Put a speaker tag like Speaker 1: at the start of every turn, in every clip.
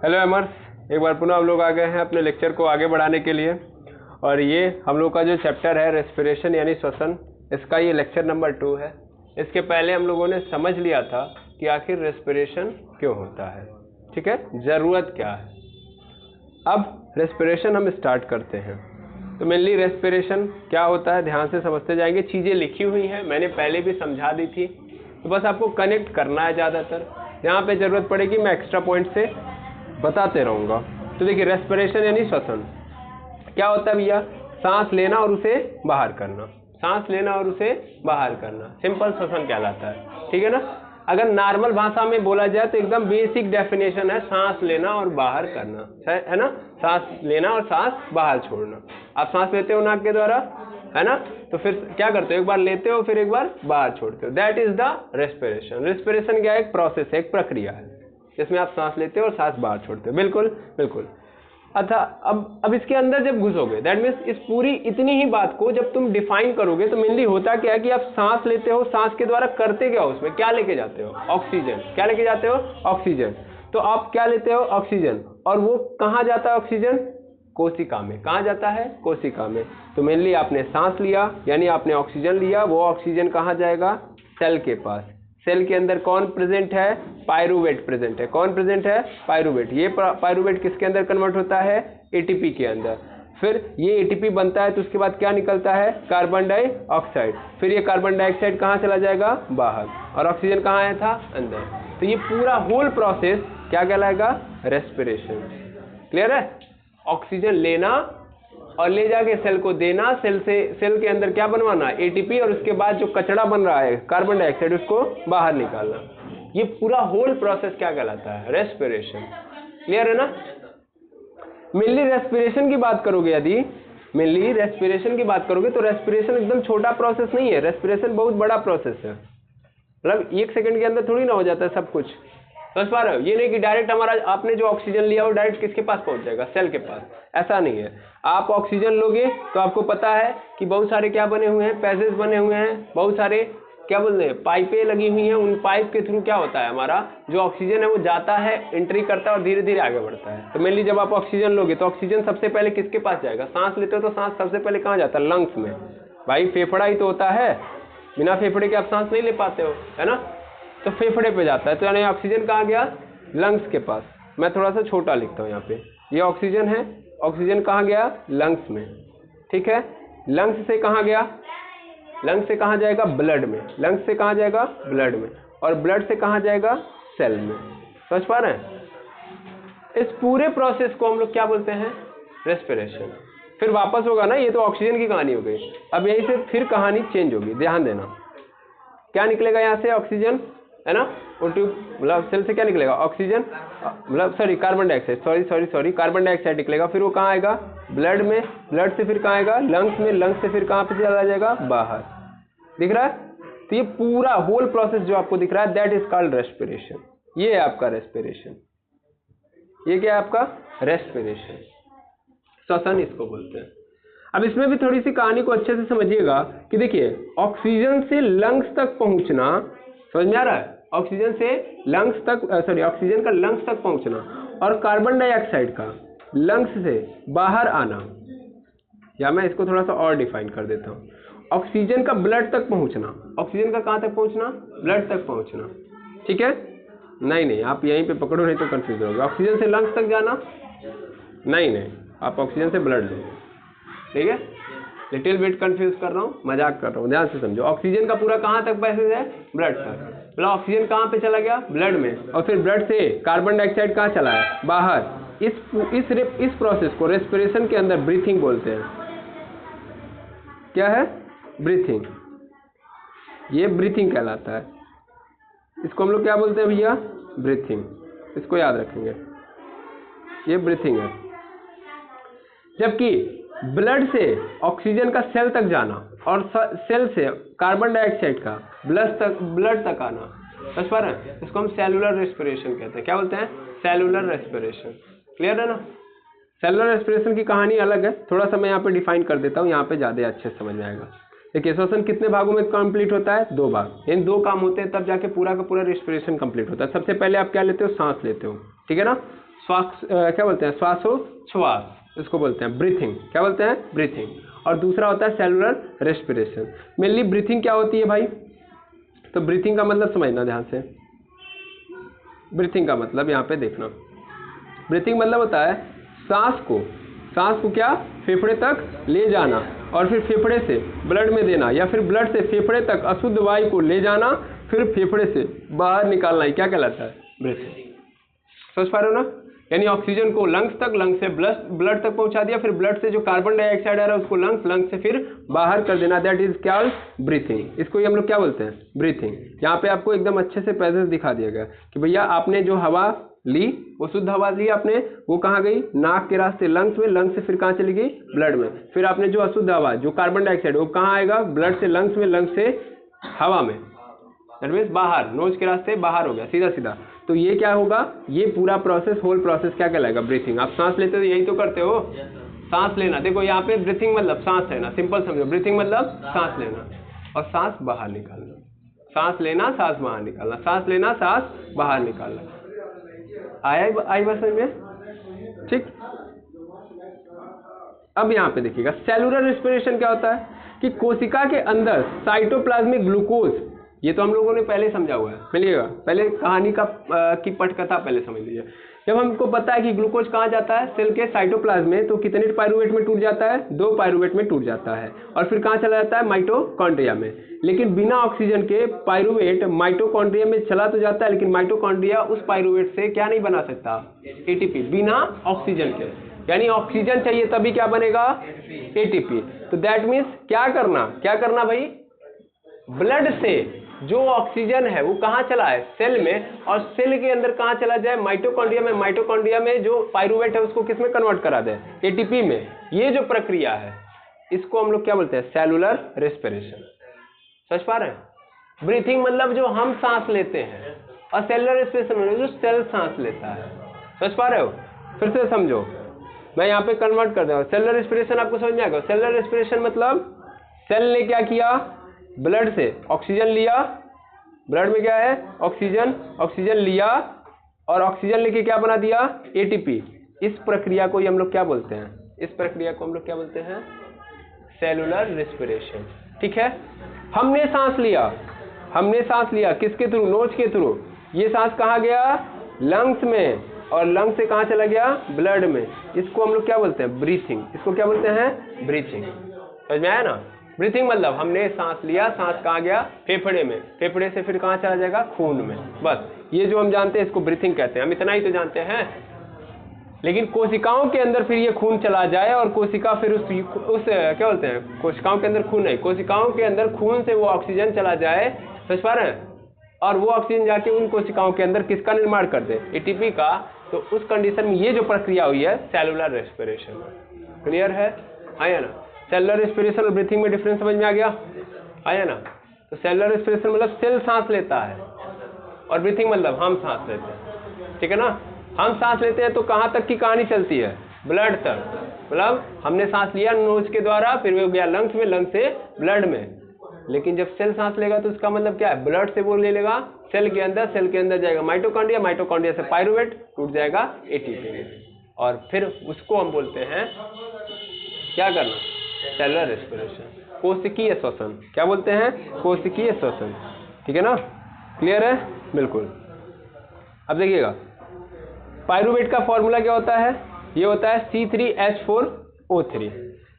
Speaker 1: Hello एमर्स, एक बार पुनः हम लोग आ गए हैं अपने लेक्चर को आगे बढ़ाने के लिए। और ये हम लोग का जो चैप्टर है रेस्पिरेशन यानी श्वसन, इसका ये लेक्चर नंबर 2 है। इसके पहले हम लोगों ने समझ लिया था कि आखिर रेस्पिरेशन क्यों होता है, ठीक है, ज़रूरत क्या है। अब रेस्पिरेशन हम स्टार्ट करते हैं। तो मेनली रेस्पिरेशन क्या होता है ध्यान से समझते जाएंगे। चीज़ें लिखी हुई हैं, मैंने पहले भी समझा दी थी, तो बस आपको कनेक्ट करना है। ज़्यादातर यहाँ पे ज़रूरत पड़ेगी मैं एक्स्ट्रा पॉइंट से बताते रहूँगा। तो देखिए रेस्पिरेशन यानी श्वसन क्या होता है भैया, सांस लेना और उसे बाहर करना, सांस लेना और उसे बाहर करना, सिंपल श्वसन कहलाता है, ठीक है ना। अगर नॉर्मल भाषा में बोला जाए तो एकदम बेसिक डेफिनेशन है सांस लेना और बाहर करना, है ना। सांस लेना और सांस बाहर छोड़ना। आप सांस लेते हो नाक के द्वारा, है ना, तो फिर क्या करते हो, एक बार लेते हो फिर एक बार बाहर छोड़ते हो, that is the respiration. Respiration क्या है, एक प्रोसेस है, एक प्रक्रिया है जिसमें आप सांस लेते हो और सांस बाहर छोड़ते हो। बिल्कुल बिल्कुल। अच्छा, अब इसके अंदर जब घुसोगे, दैट मीन्स इस पूरी इतनी ही बात को जब तुम डिफाइन करोगे तो मेनली होता क्या है कि आप सांस लेते हो, सांस के द्वारा करते क्या हो, उसमें क्या लेके जाते हो, ऑक्सीजन। क्या लेके जाते हो, ऑक्सीजन। तो आप क्या लेते हो, ऑक्सीजन, और वो कहाँ जाता है ऑक्सीजन, कोशिका में। कहाँ जाता है, कोशिका में। तो मेनली आपने सांस लिया यानी आपने ऑक्सीजन लिया, वो ऑक्सीजन कहाँ जाएगा, सेल के पास। सेल के अंदर कौन प्रेजेंट है, पायरूवेट प्रेजेंट है। कौन प्रेजेंट है, पायरूवेट। ये पायरूवेट किसके अंदर कन्वर्ट होता है, एटीपी के अंदर। फिर ये एटीपी बनता है तो उसके बाद क्या निकलता है, कार्बन डाइऑक्साइड। फिर ये कार्बन डाइऑक्साइड कहाँ चला जाएगा, बाहर, और ऑक्सीजन कहाँ आया था, अंदर। तो ये पूरा होल प्रोसेस क्या कहलाएगा, रेस्पिरेशन। क्लियर है। ऑक्सीजन लेना और ले जाके सेल को देना, सेल के अंदर क्या बनवाना, एटीपी, और उसके बाद जो कचरा बन रहा है कार्बन डाइऑक्साइड उसको बाहर निकालना। ये पूरा होल प्रोसेस क्या कहलाता है, रेस्पिरेशन। क्लियर है ना। मेनली रेस्पिरेशन की बात करोगे, यदि मेनली रेस्पिरेशन की बात करोगे तो रेस्पिरेशन एकदम छोटा प्रोसेस नहीं है, रेस्पिरेशन बहुत बड़ा प्रोसेस है। मतलब 1 सेकंड के अंदर थोड़ी ना हो जाता है सब कुछ। समझ पा रहे हो, ये नहीं कि डायरेक्ट हमारा आपने जो ऑक्सीजन लिया वो डायरेक्ट किसके पास पहुंच जाएगा, सेल के पास। ऐसा नहीं है। आप ऑक्सीजन लोगे तो आपको पता है कि बहुत सारे क्या बने हुए हैं, पैसेज बने हुए हैं, बहुत सारे क्या बोलते हैं, पाइपें लगी हुई हैं। उन पाइप के थ्रू क्या होता है, हमारा जो ऑक्सीजन है वो जाता है, एंट्री करता है और धीरे धीरे आगे बढ़ता है। तो मेनली जब आप ऑक्सीजन लोगे तो ऑक्सीजन सबसे पहले किसके पास जाएगा, सांस लेते हो तो सांस सबसे पहले कहाँ जाता है, लंग्स में। भाई फेफड़ा ही तो होता है, बिना फेफड़े के आप सांस नहीं ले पाते हो, है ना। तो फेफड़े पे जाता है, तो यानी ऑक्सीजन कहाँ गया, लंग्स के पास। मैं थोड़ा सा छोटा लिखता हूँ यहाँ पे, ये ऑक्सीजन है, ऑक्सीजन कहाँ गया, लंग्स में, ठीक है। लंग्स से कहाँ गया, लंग्स से कहाँ जाएगा, ब्लड में। लंग्स से कहाँ जाएगा, ब्लड में, और ब्लड से कहाँ जाएगा, सेल में। समझ पा रहे हैं। इस पूरे प्रोसेस को हम लोग क्या बोलते हैं, रेस्पिरेशन। फिर वापस होगा ना, ये तो ऑक्सीजन की कहानी हो गई। अब यहीं से फिर कहानी चेंज होगी, ध्यान देना। क्या निकलेगा यहाँ से, ऑक्सीजन, है ना, और ट्यूब मतलब सेल से क्या निकलेगा, ऑक्सीजन, मतलब sorry carbon dioxide, sorry carbon dioxide निकलेगा। फिर वो कहाँ आएगा, ब्लड में, ब्लड से फिर कहाँ आएगा, लंग्स में, लंग्स से फिर कहाँ पे चला जाएगा, बाहर। दिख रहा है। तो ये पूरा होल प्रोसेस जो आपको दिख रहा है दैट इज कॉल्ड रेस्पिरेशन। ये है आपका रेस्पिरेशन। ये क्या है आपका, रेस्पिरेशन, श्वसन इसको बोलते हैं। अब इसमें भी थोड़ी सी कहानी को अच्छे से समझिएगा कि देखिए ऑक्सीजन से लंग्स तक पहुंचना, समझ में आ रहा है, ऑक्सीजन से लंग्स तक, सॉरी ऑक्सीजन का लंग्स तक पहुंचना और कार्बन डाइऑक्साइड का लंग्स से बाहर आना, या मैं इसको थोड़ा सा और डिफाइन कर देता हूँ। ऑक्सीजन का ब्लड तक पहुंचना, ऑक्सीजन का कहाँ तक पहुंचना, ब्लड तक पहुंचना, ठीक है। नहीं आप यहीं पे पकड़ो नहीं तो कंफ्यूज होगे। ऑक्सीजन से लंग्स तक जाना, नहीं आप ऑक्सीजन से ब्लड लो, ठीक है। लिटिल बिट कंफ्यूज कर रहा हूँ, मजाक कर रहा हूँ, ध्यान से समझो। ऑक्सीजन का पूरा कहाँ तक पैसेज है, ब्लड तक। मतलब ऑक्सीजन कहाँ पे चला गया, ब्लड में, और फिर ब्लड से कार्बन डाइऑक्साइड कहाँ चला है, बाहर। इस प्रोसेस को रेस्पिरेशन के अंदर ब्रीथिंग बोलते हैं। क्या है, ब्रीथिंग। ये ब्रीथिंग कहलाता है। इसको हम लोग क्या बोलते हैं भैया, ब्रीथिंग। इसको याद रखेंगे, ये ब्रीथिंग है। जबकि ब्लड से ऑक्सीजन का सेल तक जाना और सेल से कार्बन डाइऑक्साइड का ब्लड तक आना, समझ पा रहे हैं, इसको हम सेलुलर रेस्पिरेशन कहते हैं। क्या बोलते हैं, सेलुलर रेस्पिरेशन। क्लियर है ना। सेलुलर रेस्पिरेशन की कहानी अलग है, थोड़ा सा मैं यहाँ पे डिफाइन कर देता हूँ, यहाँ पे ज़्यादा अच्छे से समझ में आएगा। देखिए श्वसन कितने भागों में कंप्लीट होता है, 2 भाग। इन 2 काम होते हैं तब जाके पूरा का पूरा रेस्पिरेशन कंप्लीट होता है। सबसे पहले आप क्या लेते हो, सांस लेते हो, ठीक है ना। क्या बोलते हैं, श्वासोच्छ्वास, इसको बोलते हैं ब्रीथिंग। क्या बोलते हैं, ब्रीथिंग। और दूसरा होता है सेलुलर रेस्पिरेशन। मेनली ब्रीथिंग क्या होती है भाई, तो ब्रीथिंग का मतलब समझना ध्यान से। ब्रीथिंग का मतलब यहाँ पे देखना, ब्रीथिंग मतलब होता है सांस को क्या फेफड़े तक ले जाना और फिर फेफड़े से ब्लड में देना, या फिर ब्लड से फेफड़े तक अशुद्ध वायु को ले जाना, फिर फेफड़े से बाहर निकालना, ही क्या कहलाता है, ब्रीथिंग। समझ पा रहे हो ना, यानी ऑक्सीजन को लंग्स तक, लंग्स से ब्लड तक पहुंचा दिया, फिर ब्लड से जो कार्बन डाइऑक्साइड आ रहा है उसको लंग्स से फिर बाहर कर देना, दैट इज कॉल्ड ब्रीथिंग। इसको ही हम लोग क्या बोलते हैं, ब्रीथिंग। यहाँ पे आपको एकदम अच्छे से पैसेज दिखा दिया गया कि भैया आपने जो हवा ली, वो शुद्ध हवा ली आपने, वो कहाँ गई, नाक के रास्ते लंग्स में, लंग्स से फिर कहाँ चली गई, ब्लड में। फिर आपने जो अशुद्ध हवा, जो कार्बन डाइऑक्साइड, वो कहाँ आएगा, ब्लड से लंग्स में, लंग्स से हवा में, दैट मीन्स बाहर, नोज के रास्ते बाहर हो गया सीधा सीधा। तो ये क्या होगा, ये पूरा प्रोसेस, होल प्रोसेस क्या कहलाएगा, ब्रीथिंग। आप सांस लेते हो यही तो करते हो, सांस लेना। देखो यहाँ पे ब्रीथिंग मतलब सांस लेना, सिंपल समझो, ब्रीथिंग मतलब सांस लेना और सांस बाहर निकालना, सांस लेना, सांस बाहर निकालना, सांस लेना, सांस बाहर निकालना। आई बात समझ में, ठीक। अब यहाँ पे देखिएगा सेलुलर रेस्पिरेशन क्या होता है कि कोशिका के अंदर साइटोप्लाज्मिक ग्लूकोज, ये तो हम लोगों ने पहले समझा हुआ है, मिलिएगा, पहले कहानी की पटकथा पहले समझ लीजिए। जब हमको पता है कि ग्लूकोज कहाँ जाता है, सेल के साइटोप्लाज्म में, तो कितने पाइरूवेट में टूट जाता है, 2 पाइरूवेट में टूट जाता है, और फिर कहाँ चला जाता है, माइटोकॉन्ड्रिया में। लेकिन बिना ऑक्सीजन के पाइरूवेट माइटोकॉन्ड्रिया में चला तो जाता है, लेकिन माइटोकॉन्ड्रिया उस पाइरूवेट से क्या नहीं बना सकता, एटीपी, बिना ऑक्सीजन के। यानी ऑक्सीजन चाहिए तभी क्या बनेगा, एटीपी। तो दैट मीन्स क्या करना भाई, ब्लड से जो ऑक्सीजन है वो कहाँ चला है, सेल में, और सेल के अंदर कहाँ चला जाए, माइटोकॉन्ड्रिया में। माइटोकॉन्ड्रिया में जो पाइरूवेट है उसको किस में कन्वर्ट करा दे, एटीपी में। ये जो प्रक्रिया है इसको हम लोग क्या बोलते हैं, सेलुलर रेस्पिरेशन। समझ पा रहे हैं। ब्रीथिंग मतलब जो हम सांस लेते हैं, और सेलुलर रेस्पिरेशन मतलब जो सेल सांस लेता है। समझ पा रहे हो, फिर से समझो, मैं यहाँ पे कन्वर्ट कर दूंगा। सेलुलर रेस्पिरेशन आपको समझ में आएगा। सेलुलर रेस्पिरेशन मतलब सेल ने क्या किया, ब्लड से ऑक्सीजन लिया, ब्लड में क्या है, ऑक्सीजन लिया, और ऑक्सीजन लेके क्या बना दिया, एटीपी। इस प्रक्रिया को हम लोग क्या बोलते हैं, इस प्रक्रिया को हम लोग क्या बोलते हैं, सेलुलर रेस्पिरेशन। ठीक है, हमने सांस लिया किसके थ्रू, नोज के थ्रू। ये सांस कहाँ गया, लंग्स में, और लंग्स से कहाँ चला गया, ब्लड में। इसको हम लोग क्या बोलते हैं, ब्रीथिंग। इसको क्या बोलते हैं, ब्रीथिंग। समझ में आया ना। ब्रीथिंग मतलब हमने सांस लिया, सांस कहाँ गया, फेफड़े में, फेफड़े से फिर कहाँ चला जाएगा, खून में। बस ये जो हम जानते हैं इसको ब्रीथिंग कहते हैं, हम इतना ही तो जानते हैं। लेकिन कोशिकाओं के अंदर फिर ये खून चला जाए, और कोशिका फिर उस क्या बोलते हैं, कोशिकाओं के अंदर खून नहीं, कोशिकाओं के अंदर खून से वो ऑक्सीजन चला जाए, समझ पा रहे हैं, और वो ऑक्सीजन जाके उन कोशिकाओं के अंदर किसका निर्माण कर दे, एटीपी का। तो उस कंडीशन में ये जो प्रक्रिया हुई है सेलुलर रेस्पिरेशन। क्लियर है, आया ना। सेलुलर रेस्पिरेशन और ब्रीथिंग में डिफरेंस समझ में आ गया, आया ना। तो सेलुलर रेस्पिरेशन मतलब सेल सांस लेता है, और ब्रीथिंग मतलब हम सांस लेते हैं। ठीक है ना, हम सांस लेते हैं तो कहाँ तक की कहानी चलती है, ब्लड तक। मतलब हमने सांस लिया नोज के द्वारा, फिर वो गया लंग्स में, लंग्स से ब्लड में। लेकिन जब सेल सांस लेगा तो उसका मतलब क्या है, ब्लड से वो ले लेगा सेल के अंदर, सेल के अंदर जाएगा माइटोकॉन्ड्रिया, माइटोकॉन्ड्रिया से पाइरूवेट टूट जाएगा एटीपी में, और फिर उसको हम बोलते हैं क्या करना, सेलुलर रेस्पिरेशन, कोशिकीय श्वसन। क्या बोलते हैं, कोशिकीय श्वसन। ठीक है ना, क्लियर है, बिल्कुल। अब देखिएगा पाइरूवेट का फॉर्मूला क्या होता है, ये होता है C3H4O3।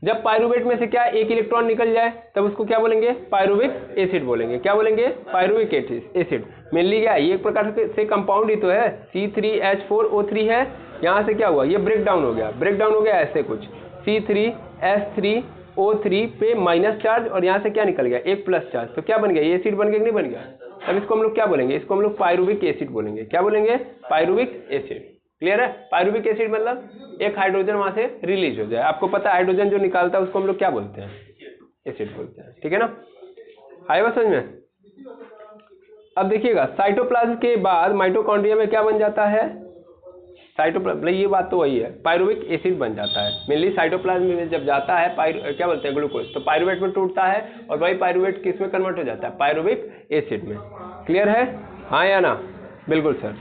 Speaker 1: जब पाइरूवेट में से क्या एक इलेक्ट्रॉन निकल जाए तब उसको क्या बोलेंगे, पाइरूविक एसिड बोलेंगे। क्या बोलेंगे, पाइरूविक एसिड। मेनली क्या है, ये एक प्रकार से कंपाउंड ही तो है, C3H4O3 है। यहाँ से क्या हुआ, ये ब्रेक डाउन हो गया ऐसे कुछ, C3H3O3 पे माइनस चार्ज, और यहाँ से क्या निकल गया, एक प्लस चार्ज। तो क्या बन गया, ये एसिड बन गया कि नहीं बन गया। अब इसको हम लोग क्या बोलेंगे, इसको हम लोग पाइरूविक एसिड बोलेंगे। क्या बोलेंगे, पाइरूविक एसिड। क्लियर है। पाइरूविक एसिड मतलब एक हाइड्रोजन वहां से रिलीज हो जाए। आपको पता है हाइड्रोजन जो निकालता है उसको हम लोग क्या बोलते हैं, एसिड बोलते हैं। ठीक है ना, आएगा समझ में। अब देखिएगा साइटोप्लाज्म के बाद माइटोकॉन्ड्रिया में क्या बन जाता है, साइटोप्लाज्म, ये बात तो वही है, पाइरूविक एसिड बन जाता है। मेनली साइटोप्लाज्म में जब जाता है क्या बोलते हैं, ग्लूकोज, तो पाइरूवेट में टूटता है, और वही पाइरूवेट किस में कन्वर्ट हो जाता है, पाइरूविक एसिड में। क्लियर है, हाँ या ना, बिल्कुल सर।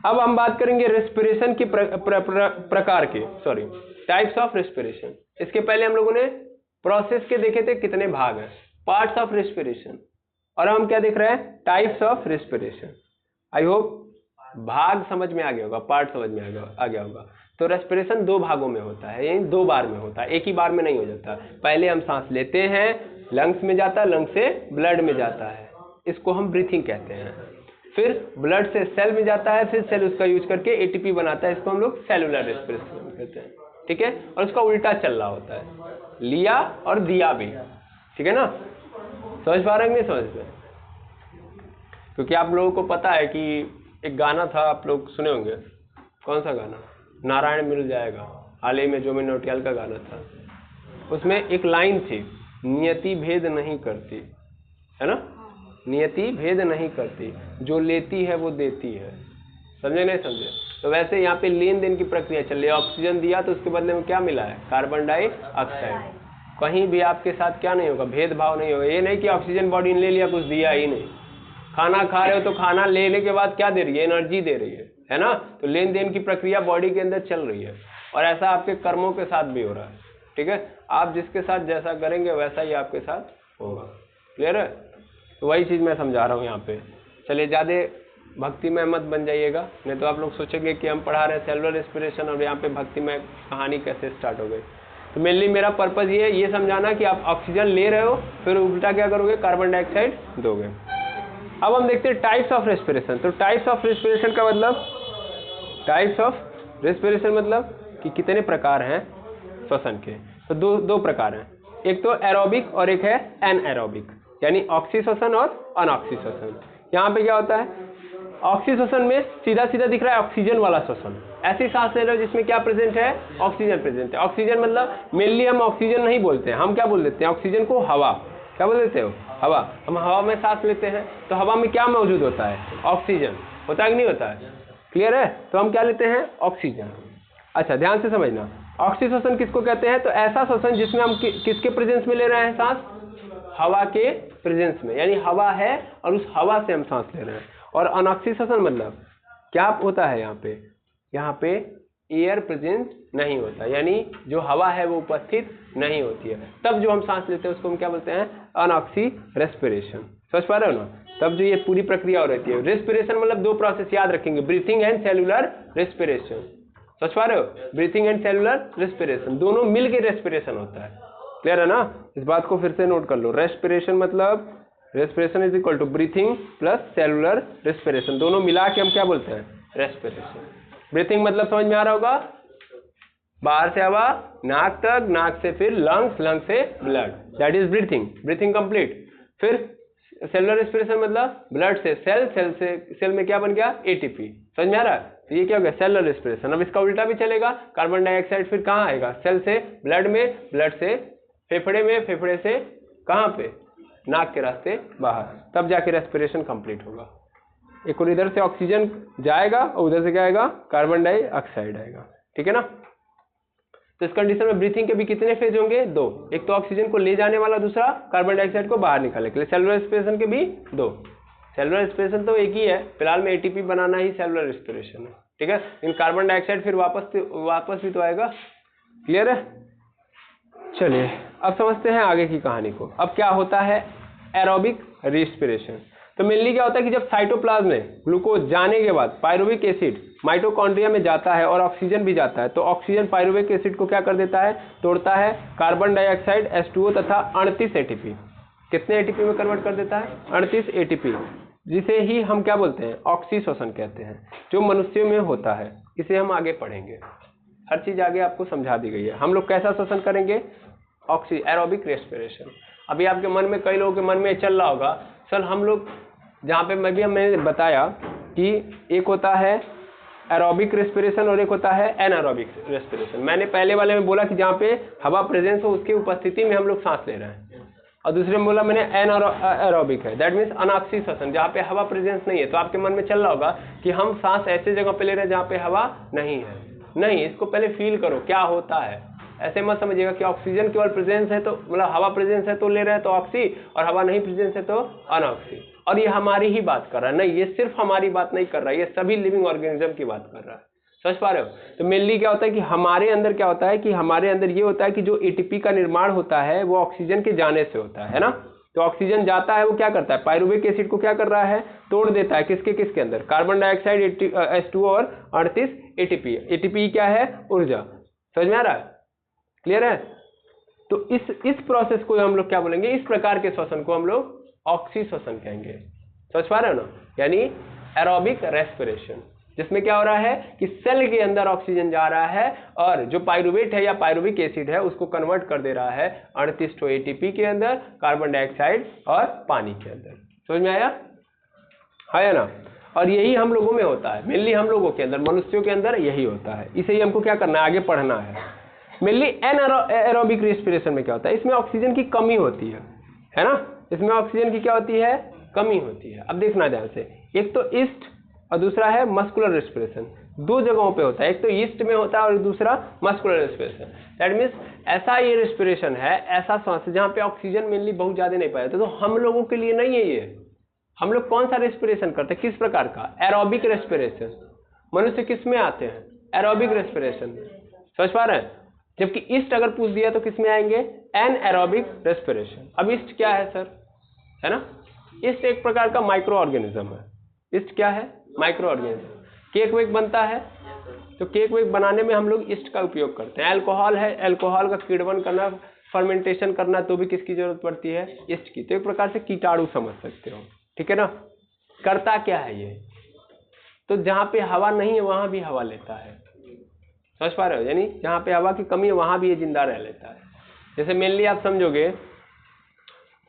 Speaker 1: अब हम बात करेंगे रेस्पिरेशन की प्रकार के, सॉरी, टाइप्स ऑफ रेस्पिरेशन। इसके पहले हम लोगों ने प्रोसेस के देखे थे कितने भाग हैं, पार्ट्स ऑफ रेस्पिरेशन, और हम क्या देख रहे हैं, types of respiration. I hope भाग समझ में आ गया होगा, पार्ट समझ में आ गया होगा। तो रेस्पिरेशन दो भागों में होता है, यानी दो बार में होता है, एक ही बार में नहीं हो जाता। पहले हम सांस लेते हैं, लंग्स में जाता है, लंग्स से ब्लड में जाता है, इसको हम ब्रीथिंग कहते हैं। फिर ब्लड से सेल में जाता है, फिर सेल उसका यूज करके एटीपी बनाता है, इसको हम लोग सेलुलर रेस्पिरेशन कहते हैं, ठीक है। और उसका उल्टा चल रहा होता है, लिया और दिया भी, ठीक है ना। समझ पा रहे हैं नहीं समझ में? क्योंकि आप लोगों को पता है कि एक गाना था, आप लोग सुने होंगे, कौन सा गाना, नारायण मिल जाएगा, हाल ही में जो जुबिन नौटियाल का गाना था। उसमें एक लाइन थी, नियति भेद नहीं करती, है ना, नियति भेद नहीं करती, जो लेती है वो देती है। समझे नहीं समझे? तो वैसे यहाँ पे लेन देन की प्रक्रिया चल रही है। ऑक्सीजन दिया तो उसके बदले में क्या मिला है, कार्बन डाइऑक्साइड। कहीं भी आपके साथ क्या नहीं होगा, भेदभाव नहीं होगा। ये नहीं कि ऑक्सीजन बॉडी ने ले लिया, कुछ दिया ही नहीं। खाना खा रहे हो तो खाना लेने के बाद क्या दे रही है, एनर्जी दे रही है ना। तो लेन देन की प्रक्रिया बॉडी के अंदर चल रही है, और ऐसा आपके कर्मों के साथ भी हो रहा है, ठीक है। आप जिसके साथ जैसा करेंगे वैसा ही आपके साथ होगा। क्लियर है? तो वही चीज़ मैं समझा रहा हूँ यहाँ पे। चलिए, ज़्यादा भक्ति में मत बन जाइएगा, नहीं तो आप लोग सोचेंगे कि हम पढ़ा रहे हैं सेलुलर रेस्पिरेशन और यहाँ पे भक्ति में कहानी कैसे स्टार्ट हो गई। तो मेनली मेरा पर्पज़ ये है, ये समझाना कि आप ऑक्सीजन ले रहे हो, फिर उल्टा क्या करोगे, कार्बन डाइऑक्साइड दोगे। अब हम देखते हैं टाइप्स ऑफ रेस्पिरेशन। तो टाइप्स ऑफ रेस्पिरेशन का मतलब, टाइप्स ऑफ रेस्पिरेशन मतलब कि कितने प्रकार हैं श्वसन के। तो दो प्रकार हैं, एक तो एरोबिक और एक है एनएरोबिक, यानी ऑक्सी श्वसन और अनऑक्सी श्वसन। यहाँ पे क्या होता है, ऑक्सी श्वसन में सीधा सीधा दिख रहा है ऑक्सीजन वाला श्वसन। ऐसी सांस ले रहे हो जिसमें क्या प्रेजेंट है, ऑक्सीजन प्रेजेंट है। ऑक्सीजन मतलब मेनली हम ऑक्सीजन नहीं बोलते हैं, हम क्या बोल देते हैं, ऑक्सीजन को हवा, क्या बोल देते हो, हवा। हम हवा में सांस लेते हैं तो हवा में क्या मौजूद होता है, ऑक्सीजन होता है कि नहीं होता है। क्लियर है? तो हम क्या लेते हैं, ऑक्सीजन। अच्छा, ध्यान से समझना, ऑक्सी श्वसन किसको कहते हैं, तो ऐसा श्वसन जिसमें हम किसके प्रेजेंस में ले रहे हैं सांस, हवा के प्रेजेंस में, यानी हवा है और उस हवा से हम सांस ले रहे हैं। और अनऑक्सी श्वसन मतलब क्या होता है, यहाँ पे एयर प्रेजेंस नहीं होता, यानी जो हवा है वो उपस्थित नहीं होती है, तब जो हम सांस लेते हैं उसको हम क्या बोलते हैं, अनऑक्सी रेस्पिरेशन। समझ पा रहे हो ना? तब जो ये पूरी प्रक्रिया हो रहती है। रेस्पिरेशन मतलब दो प्रोसेस याद रखेंगे, ब्रीथिंग एंड सेलुलर रेस्पिरेशन। समझ पा रहे हो? ब्रीथिंग एंड सेलुलर रेस्पिरेशन दोनों मिलके रेस्पिरेशन होता है। क्लियर है ना? इस बात को फिर से नोट कर लो। रेस्पिरेशन मतलब, respiration is equal to breathing plus cellular respiration, दोनों मिला के हम क्या बोलते हैं, रेस्पिरेशन। ब्रीथिंग मतलब समझ में आ रहा होगा, बाहर से हवा नाक तक, नाक से फिर लंग्स, लंग से blood, that is breathing, breathing complete. फिर सेलुलर रेस्पिरेशन मतलब ब्लड से सेल, सेल से सेल में क्या बन गया, एटीपी। समझ में आ रहा है? तो ये क्या हो गया, सेलुलर रेस्पिरेशन। अब इसका उल्टा भी चलेगा, कार्बन डाइऑक्साइड फिर कहाँ आएगा, सेल से ब्लड में, ब्लड से फेफड़े में, फेफड़े से कहाँ पे, नाक के रास्ते बाहर, तब जाके रेस्पिरेशन कंप्लीट होगा। एक और इधर से ऑक्सीजन जाएगा और उधर से क्या आएगा, कार्बन डाइऑक्साइड आएगा, ठीक है ना। तो इस कंडीशन में ब्रीथिंग के भी कितने फेज होंगे, दो, एक तो ऑक्सीजन को ले जाने वाला, दूसरा कार्बन डाइऑक्साइड को बाहर निकालने के लिए। सेलुलर रेस्पिरेशन के भी दो। सेलुलर रेस्पिरेशन तो एक ही है, फिलहाल में एटीपी बनाना ही सेलुलर रेस्पिरेशन है, ठीक है। इन कार्बन डाइऑक्साइड फिर वापस भी तो आएगा। क्लियर है? चलिए अब समझते हैं आगे की कहानी को। अब क्या होता है एरोबिक रेस्पिरेशन। तो मेनली क्या होता है कि जब साइटोप्लाज्म में ग्लूकोज जाने के बाद पायरुविक एसिड माइटोकॉन्ड्रिया में जाता है और ऑक्सीजन भी जाता है, तो ऑक्सीजन पायरुविक एसिड को क्या कर देता है, तोड़ता है, कार्बन डाइऑक्साइड H2O तथा 38 एटीपी, कितने एटीपी में कन्वर्ट कर देता है, 38 एटीपी, जिसे ही हम क्या बोलते हैं, ऑक्सी श्वसन कहते हैं, जो मनुष्यों में होता है। इसे हम आगे पढ़ेंगे, हर चीज आगे आपको समझा दी गई है। हम लोग कैसा श्वसन करेंगे, ऑक्सी एरोबिक रेस्पिरेशन। अभी आपके मन में, कई लोगों के मन में चल रहा होगा, सर हम लोग जहाँ पे मैंने बताया कि एक होता है एरोबिक रेस्पिरेशन और एक होता है एनारोबिक रेस्पिरेशन। मैंने पहले वाले में बोला कि जहाँ पे हवा प्रेजेंस हो उसकी उपस्थिति में हम लोग सांस ले रहे हैं, और दूसरे में बोला मैंने एनारोबिक है, दैट मीन्स अनऑक्सी श्वसन, जहाँ पे हवा प्रेजेंस नहीं है। तो आपके मन में चल रहा होगा कि हम सांस ऐसे जगह पे ले रहे हैं जहाँ पे हवा नहीं है। नहीं, इसको पहले फील करो क्या होता है। ऐसे मत समझिएगा कि ऑक्सीजन केवल प्रेजेंस है तो, मतलब हवा प्रेजेंस है तो ले रहे हैं तो ऑक्सी, और हवा नहीं प्रेजेंस है तो अनऑक्सी। और ये हमारी ही बात कर रहा है, नहीं ये सिर्फ हमारी बात नहीं कर रहा है, ये सभी लिविंग ऑर्गेनिज्म की बात कर रहा है। समझ पा रहे हो? तो मेनली क्या होता है कि हमारे अंदर क्या होता है कि हमारे अंदर ये होता है कि जो एटीपी का निर्माण होता है वो ऑक्सीजन के जाने से होता है ना। तो ऑक्सीजन जाता है, वो क्या करता है, पायरुविक एसिड को क्या कर रहा है, तोड़ देता है, किसके किसके अंदर, कार्बन डाइऑक्साइड H2O और 38 एटीपी। एटीपी क्या है, ऊर्जा। समझ में आ रहा है, क्लियर है? तो इस प्रोसेस को हम लोग क्या बोलेंगे, इस प्रकार के श्वसन को हम लोग ऑक्सी श्वसन कहेंगे। समझ पा रहे हो ना, यानी एरोबिक रेस्पिरेशन, जिसमें क्या हो रहा है कि सेल के अंदर ऑक्सीजन जा रहा है और जो पायरुवेट है या पायरुविक एसिड है उसको कन्वर्ट कर दे रहा है 38 एटीपी के अंदर, कार्बन डाइऑक्साइड और पानी के अंदर। समझ में आया है ना? और यही हम लोगों में होता है, मेनली हम लोगों के अंदर, मनुष्यों के अंदर यही होता है। इसे ही हमको क्या करना है, आगे पढ़ना है। मेनली एनारोबिक रेस्पिरेशन में क्या होता है, इसमें ऑक्सीजन की कमी होती है ना, इसमें ऑक्सीजन की क्या होती है, कमी होती है। अब देखना ध्यान से, एक तो ईस्ट और दूसरा है मस्कुलर रेस्पिरेशन। दो जगहों पे होता है, एक तो ईस्ट में होता है और दूसरा मस्कुलर रेस्पिरेशन। दैट मीन्स ऐसा ये रेस्पिरेशन है, ऐसा सांस जहाँ पे ऑक्सीजन मेनली बहुत ज्यादा नहीं पाया, तो हम लोगों के लिए नहीं है ये। हम लोग कौन सा रेस्पिरेशन करते हैं, किस प्रकार का, एरोबिक रेस्पिरेशन। मनुष्य किस में आते हैं, एरोबिक रेस्पिरेशन में। समझ पा रहे हैं? जबकि ईस्ट अगर पूछ दिया तो किस में आएंगे, एन एरोबिक रेस्पिरेशन। अब ईस्ट क्या है सर, है ना, ईस्ट एक प्रकार का माइक्रो ऑर्गेनिज्म है। ईस्ट क्या है, माइक्रो ऑर्गेनिज्म। केक वेक बनता है, तो केक वेक बनाने में हम लोग ईस्ट का उपयोग करते हैं। अल्कोहल है, अल्कोहल का किण्वन करना, फर्मेंटेशन करना, तो भी किसकी जरूरत पड़ती है, ईस्ट की। तो एक प्रकार से कीटाणु समझ सकते हो, ठीक है ना। करता क्या है ये, तो जहाँ पे हवा नहीं है वहां भी हवा लेता है। समझ पा रहे हो, यानी जहाँ पे हवा की कमी है वहां भी ये जिंदा रह लेता है। जैसे मेनली आप समझोगे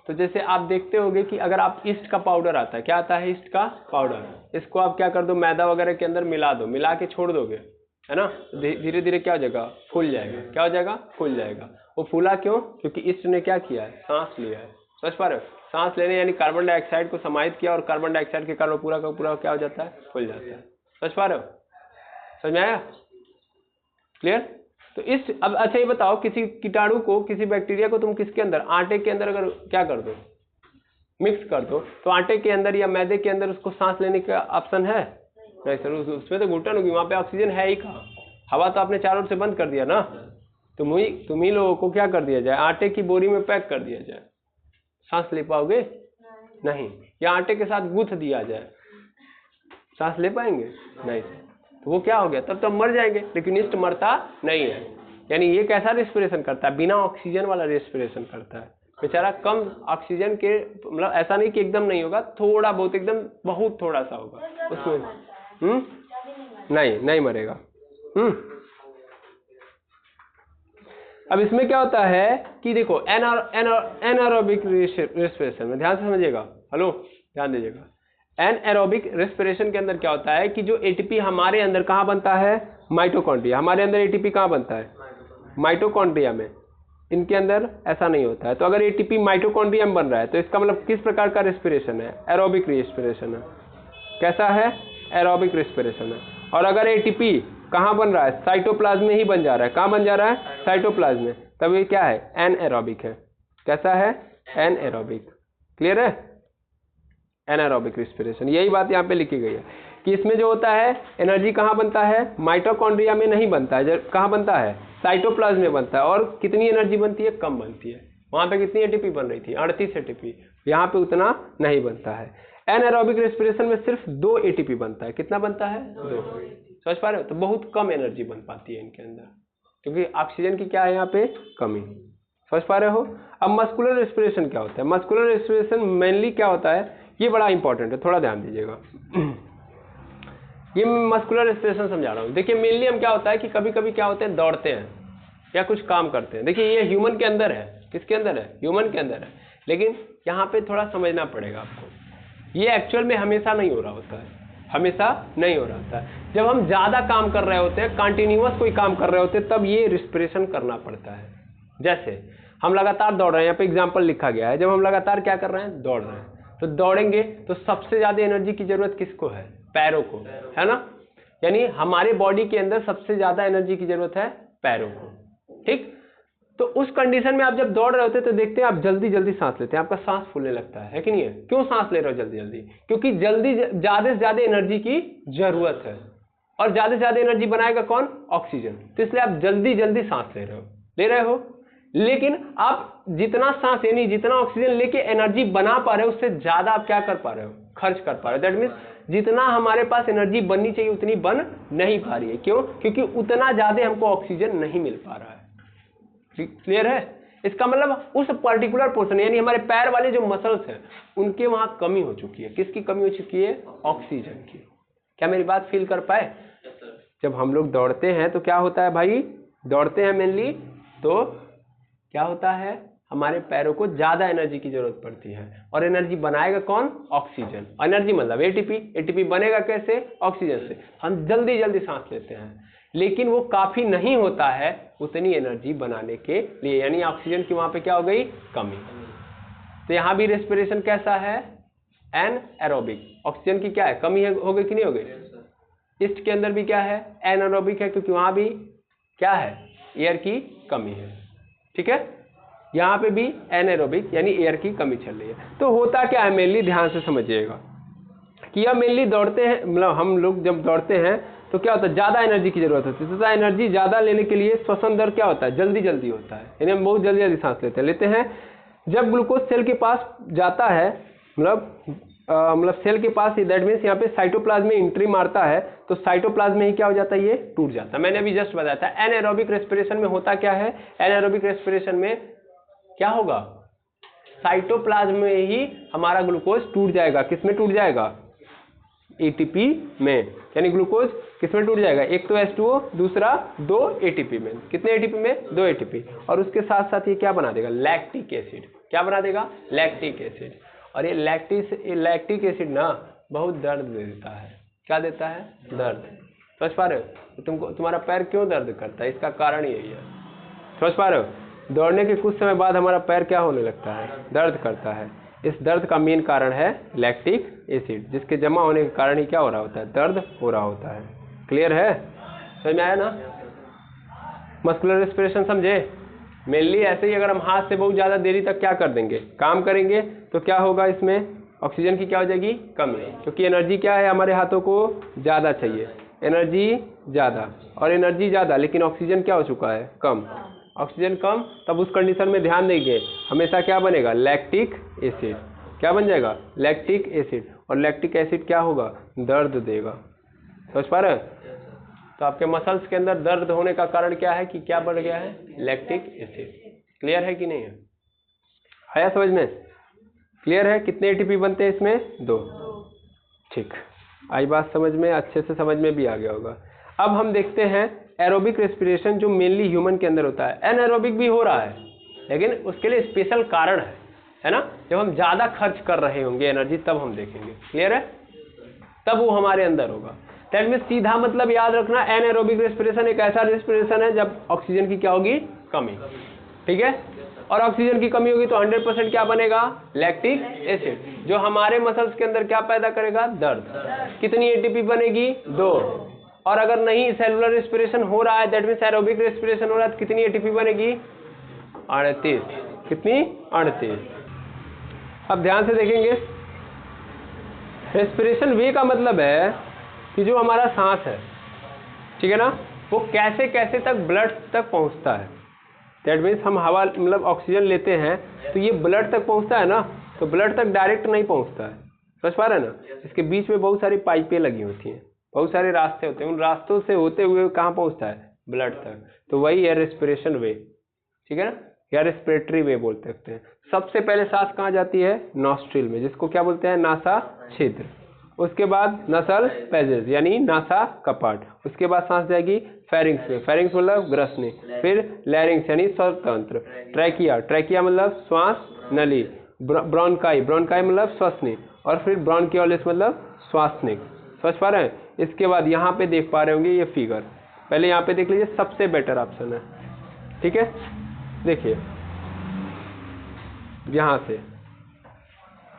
Speaker 1: तो जैसे आप देखते होगे कि अगर आप ईस्ट का पाउडर आता है, क्या आता है, ईस्ट का पाउडर, इसको आप क्या कर दो, मैदा वगैरह के अंदर मिला दो, मिला के छोड़ दोगे, है ना, धीरे धीरे क्या हो जाएगा, फूल जाएगा। क्या हो जाएगा, फूल जाएगा। वो फूला क्यों, क्योंकि ईस्ट ने क्या किया है, सांस लिया है। समझ पा रहे हो, सांस लेने यानी कार्बन डाइऑक्साइड को समाहित किया और कार्बन डाइऑक्साइड के कारण पूरा का पूरा क्या हो जाता है, फूल जाता है। समझ पा रहे हो, समझ में आया, क्लियर? तो इस अब अच्छा ये बताओ, किसी कीटाणु को, किसी बैक्टीरिया को तुम किसके अंदर, आटे के अंदर अगर क्या कर दो, मिक्स कर दो, तो आटे के अंदर या मैदे के अंदर उसको सांस लेने का ऑप्शन है नहीं सर, उसमें तो घुटन होगी, वहां पे ऑक्सीजन है ही कहाँ, हवा तो आपने चारों ओर से बंद कर दिया ना। तुम ही लोगों को क्या कर दिया जाए, आटे की बोरी में पैक कर दिया जाए, सांस ले पाओगे नहीं, या आटे के साथ गूंथ दिया जाए, सांस ले पाएंगे नहीं, तो वो क्या हो गया, तब तो मर जाएंगे। लेकिन ईस्ट मरता नहीं है, यानी ये कैसा रेस्पिरेशन करता है, बिना ऑक्सीजन वाला रेस्पिरेशन करता है बेचारा। कम ऑक्सीजन के, मतलब ऐसा नहीं कि एकदम नहीं होगा, थोड़ा बहुत, एकदम बहुत थोड़ा सा होगा उसमें, नहीं मरेगा। अब इसमें क्या होता है कि देखो एनारोबिक रेस्पिरेशन में ध्यान से समझिएगा, हेलो ध्यान दीजिएगा। एनारोबिक रेस्पिरेशन के अंदर क्या होता है कि जो एटीपी हमारे अंदर कहाँ बनता है, माइटोकॉन्ड्रिया। हमारे अंदर एटीपी कहाँ बनता है, माइटोकॉन्ड्रिया में। इनके अंदर ऐसा नहीं होता है। तो अगर एटीपी माइटोकॉन्ड्रिया में बन रहा है तो इसका मतलब किस प्रकार का रेस्पिरेशन है, एरोबिक रेस्पिरेशन है। कैसा है, एरोबिक रेस्पिरेशन है। और अगर एटीपी कहाँ बन रहा है, साइटोप्लाज्म में ही बन जा रहा है। कहाँ बन जा रहा है, साइटोप्लाज्म में, तब ये क्या है, एनएरोबिक है। कैसा है, एनएरोबिक। क्लियर है, एनारोबिक रेस्पिरेशन। यही बात यहाँ पे लिखी गई है कि इसमें जो होता है एनर्जी कहाँ बनता है, माइटोकॉन्ड्रिया में नहीं बनता है, कहाँ बनता है, साइटोप्लाज्म में बनता है। और कितनी एनर्जी बनती है, कम बनती है। वहाँ पे कितनी एटीपी बन रही थी, 38 एटीपी, यहाँ पे उतना नहीं बनता है। एनारोबिक रेस्पिरेशन में सिर्फ 2 एटीपी बनता है। कितना बनता है, 2। समझ पा रहे हो, तो बहुत कम एनर्जी बन पाती है इनके अंदर, क्योंकि ऑक्सीजन की क्या है यहाँ पे कमी। समझ पा रहे हो। अब मस्कुलर रेस्पिरेशन क्या होता है, मस्कुलर रेस्पिरेशन मेनली क्या होता है, ये बड़ा इंपॉर्टेंट है, थोड़ा ध्यान दीजिएगा। ये मस्कुलर रेस्पिरेशन समझा रहा हूँ। देखिए मेनली हम क्या होता है कि कभी कभी क्या होते हैं, दौड़ते हैं या कुछ काम करते हैं। देखिए ये ह्यूमन के अंदर है, किसके अंदर है, ह्यूमन के अंदर है। लेकिन यहाँ पे थोड़ा समझना पड़ेगा आपको, ये एक्चुअल में हमेशा नहीं हो रहा होता है, हमेशा नहीं हो रहा होता है। जब हम ज्यादा काम कर रहे होते हैं, कंटिन्यूअस कोई काम कर रहे होते हैं, तब ये रेस्पिरेशन करना पड़ता है। जैसे हम लगातार दौड़ रहे हैं, यहाँ पे एग्जाम्पल लिखा गया है, जब हम लगातार क्या कर रहे हैं, दौड़ रहे हैं, तो दौड़ेंगे तो सबसे ज्यादा एनर्जी की जरूरत किसको है, पैरों को, है ना। यानी हमारे बॉडी के अंदर सबसे ज्यादा एनर्जी की जरूरत है पैरों को, ठीक। तो उस कंडीशन में आप जब दौड़ रहे होते हैं तो देखते हैं आप जल्दी जल्दी सांस लेते हैं, आपका सांस फूलने लगता है कि नहीं है? क्यों सांस ले रहे हो जल्दी जल्दी? क्योंकि जल्दी ज्यादा से ज्यादा एनर्जी की जरूरत है, और ज्यादा से ज्यादा एनर्जी बनाएगा कौन? ऑक्सीजन। तो इसलिए आप जल्दी जल्दी सांस ले रहे हो। लेकिन आप जितना सांस यानी जितना ऑक्सीजन लेके एनर्जी बना पा रहे हो, उससे ज्यादा आप क्या कर पा रहे हो? खर्च कर पा रहे हो। दैट मीन्स जितना हमारे पास एनर्जी बननी चाहिए उतनी बन नहीं पा रही है। क्यों? क्योंकि उतना ज्यादा हमको ऑक्सीजन नहीं मिल पा रहा है। क्लियर है? इसका मतलब उस पर्टिकुलर पोर्शन यानी हमारे पैर वाले जो मसल्स हैं उनके वहां कमी हो चुकी है। किसकी कमी हो चुकी है? ऑक्सीजन की। क्या मेरी बात फील कर पाए? जब हम लोग दौड़ते हैं तो क्या होता है भाई? दौड़ते हैं मेनली तो क्या होता है? हमारे पैरों को ज्यादा एनर्जी की जरूरत पड़ती है, और एनर्जी बनाएगा कौन? ऑक्सीजन। एनर्जी मतलब एटीपी। एटीपी बनेगा कैसे? ऑक्सीजन से। हम जल्दी जल्दी सांस लेते हैं, लेकिन वो काफी नहीं होता है उतनी एनर्जी बनाने के लिए, यानी ऑक्सीजन की वहां पे क्या हो गई? कमी। तो यहां भी रेस्पिरेशन कैसा है? एनएरोबिक। ऑक्सीजन की क्या है? कमी है, हो गई कि नहीं हो गई? ईस्ट के अंदर भी क्या है? एनएरोबिक है, क्योंकि वहां भी क्या है? एयर की कमी है। ठीक है? यहां पे भी एनएरोबिक यानी एयर की कमी चल रही है। तो होता क्या है मेनली, ध्यान से समझिएगा कि यह मेनली दौड़ते हैं, मतलब हम लोग जब दौड़ते हैं तो क्या होता है? ज्यादा एनर्जी की जरूरत होती है। तथा एनर्जी ज्यादा लेने के लिए श्वसन दर क्या होता है? जल्दी जल्दी होता है, यानी हम बहुत जल्दी जल्दी सांस लेते हैं। जब ग्लूकोज सेल के पास जाता है, मतलब सेल के पास, दैट मीन्स यहाँ पे साइटोप्लाज्म में एंट्री मारता है, तो साइटोप्लाज्म में ही क्या हो जाता है? ये टूट जाता है। मैंने अभी जस्ट बताया था। एनएरोबिक रेस्पिरेशन में होता क्या है? एनएरोबिक रेस्पिरेशन में क्या होगा? साइटोप्लाज्म में ही हमारा ग्लूकोज टूट जाएगा। किसमें टूट जाएगा? एटीपी में। यानी ग्लूकोज किसमें टूट जाएगा? एक तो H2O, दूसरा 2 एटीपी में। कितने एटीपी में? 2 एटीपी। और उसके साथ साथ ये क्या बना देगा? Lactic acid. क्या बना देगा? Lactic acid. और ये लैक्टिक एसिड ना बहुत दर्द दे देता है। क्या देता है? दर्द। समझ पा रहे हो? तुमको तुम्हारा पैर क्यों दर्द करता है? इसका कारण यही है। समझ पा रहे हो? दौड़ने के कुछ समय बाद हमारा पैर क्या होने लगता है? दर्द करता है। इस दर्द का मेन कारण है लैक्टिक एसिड, जिसके जमा होने के कारण ही क्या हो रहा होता है? दर्द हो रहा होता है। क्लियर है? समझ में आया ना? मस्कुलर रेस्पिरेशन समझे? मेनली ऐसे ही अगर हम हाथ से बहुत ज्यादा देरी तक क्या कर देंगे? काम करेंगे, तो क्या होगा? इसमें ऑक्सीजन की क्या हो जाएगी? कमी। क्योंकि एनर्जी क्या है? हमारे हाथों को ज्यादा चाहिए, एनर्जी ज्यादा, और एनर्जी ज्यादा लेकिन ऑक्सीजन क्या हो चुका है? कम। ऑक्सीजन कम, तब उस कंडीशन में ध्यान देंगे हमेशा क्या बनेगा? Lactic acid. क्या बन जाएगा? Lactic acid. और लैक्टिक एसिड क्या होगा? दर्द देगा। समझ पा रहे हैं? तो आपके मसल्स के अंदर दर्द होने का कारण क्या है? कि क्या बढ़ गया है? Lactic acid. क्लियर है कि नहीं है? आया समझ में? क्लियर है? कितने एटीपी बनते हैं इसमें? 2। ठीक, आई बात समझ में? अच्छे से समझ में भी आ गया होगा। अब हम देखते हैं एरोबिक रेस्पिरेशन जो मेनली ह्यूमन के अंदर होता है। एनएरोबिक भी हो रहा है, लेकिन उसके लिए स्पेशल कारण है ना? जब हम ज्यादा खर्च कर रहे होंगे एनर्जी, तब हम देखेंगे। क्लियर है? तब वो हमारे अंदर होगा। दैट मीन्स सीधा मतलब याद रखना, एनएरोबिक रेस्पिरेशन एक ऐसा रेस्पिरेशन है जब ऑक्सीजन की क्या होगी? कमी। ठीक है? और ऑक्सीजन की कमी होगी तो 100% क्या बनेगा? लैक्टिक एसिड, जो हमारे मसल्स के अंदर क्या पैदा करेगा? दर्द। कितनी एटीपी बनेगी? 2। और अगर नहीं सेलुलर रेस्पिरेशन हो रहा है, दैट मीन्स एरोबिक रेस्पिरेशन हो रहा है, तो कितनी एटीपी बनेगी? 38। कितनी? 38। अब ध्यान से देखेंगे, रेस्पिरेशन वे का मतलब है कि जो हमारा सांस है, ठीक है ना, वो कैसे कैसे तक ब्लड तक पहुंचता है। दैट मीन्स हम हवा मतलब ऑक्सीजन लेते हैं तो ये ब्लड तक पहुंचता है ना, तो ब्लड तक डायरेक्ट नहीं पहुंचता है। समझ पा रहे हैं ना? इसके बीच में बहुत सारी पाइपें लगी होती हैं, बहुत सारे रास्ते होते हैं, उन रास्तों से होते हुए कहाँ पहुंचता है? ब्लड तक। तो वही है रेस्पिरेशन वे। ठीक है ना? या रेस्पिरेटरी वे बोल सकते हैं। सबसे पहले सांस कहाँ जाती है? नॉस्ट्रिल में, जिसको क्या बोलते हैं? नासा छिद्र। उसके बाद नसल पैजेज यानी नासा कपाट। उसके बाद सांस जाएगी फेरिंग्स में, फेरिंग्स मतलब ग्रसनी। फिर लैरिंग्स यानी स्वतंत्र। ट्रैकिया, ट्रैकिया मतलब श्वास नली। ब्रोंकाई, ब्रोंकाई मतलब श्वसनी। और फिर ब्रोंकियोलिस मतलब श्वासनिक। समझ पा रहे हैं? इसके बाद यहाँ पे देख पा रहे होंगे ये फिगर, पहले यहाँ पे देख लीजिए, सबसे बेटर ऑप्शन है। ठीक है? देखिए यहाँ से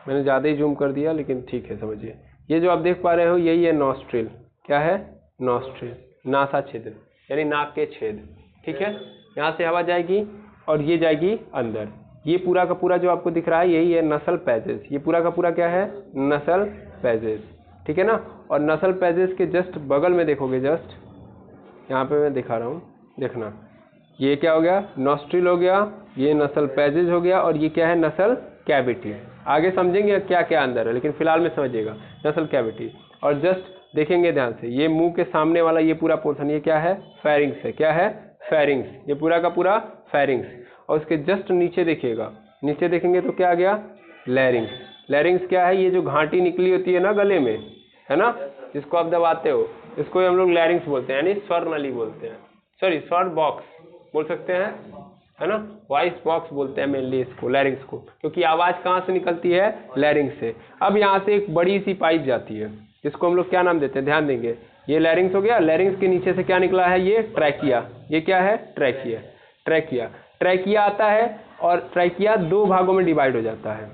Speaker 1: मैंने ज़्यादा ही जूम कर दिया, लेकिन ठीक है, समझिए। ये जो आप देख पा रहे हो यही है नॉस्ट्रिल। क्या है? नॉस्ट्रिल, नासा छिद्र यानी नाक के छेद। ठीक है? यहाँ से हवा जाएगी और ये जाएगी अंदर। ये पूरा का पूरा जो आपको दिख रहा है यही है नसल पैजेस। ये पूरा का पूरा क्या है? नसल पैजेस, ठीक है ना। और नसल पैजेस के जस्ट बगल में देखोगे, जस्ट यहाँ पे मैं दिखा रहा हूँ, देखना ये क्या हो गया? नॉस्ट्रिल हो गया, ये नसल पैजेज हो गया, और ये क्या है? नसल कैविटी। आगे समझेंगे क्या क्या अंदर है, लेकिन फिलहाल में समझिएगा नसल कैविटी। और जस्ट देखेंगे ध्यान से, ये मुंह के सामने वाला ये पूरा पोर्शन ये क्या है? फेरिंग्स है। क्या है? फेरिंग्स। ये पूरा का पूरा फेरिंग्स। और उसके जस्ट नीचे देखिएगा, नीचे देखेंगे तो क्या आ गया? लैरिंग्स। लैरिंग्स क्या है? ये जो घाटी निकली होती है ना गले में, है ना, जिसको आप दबाते हो, इसको हम लोग लैरिंग्स बोलते हैं, यानी स्वर नली बोलते हैं, सॉरी स्वर बॉक्स बोल सकते हैं, है ना, वॉइस बॉक्स बोलते हैं मेनली इसको, लैरिंग्स को, क्योंकि आवाज कहाँ से निकलती है? लैरिंग्स से। अब यहाँ से एक बड़ी सी पाइप जाती है, जिसको हम लोग क्या नाम देते हैं? ध्यान देंगे, ये लैरिंग्स हो गया। लैरिंग्स के नीचे से क्या निकला है? ये ट्रैकिया। ये क्या है? ट्रैकिया। ट्रैकिया ट्रैकिया आता है, और ट्रैकिया दो भागों में डिवाइड हो जाता है।